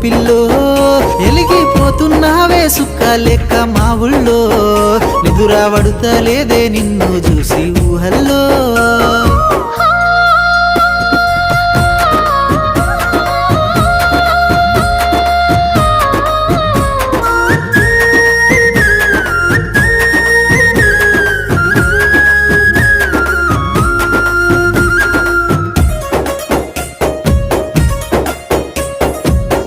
pillow ఎలిగిపోతున్నావే సుక్క లెక్క మా ఊళ్ళో నిదురా పడుతలేదే నిన్ను చూసి ఊహల్లో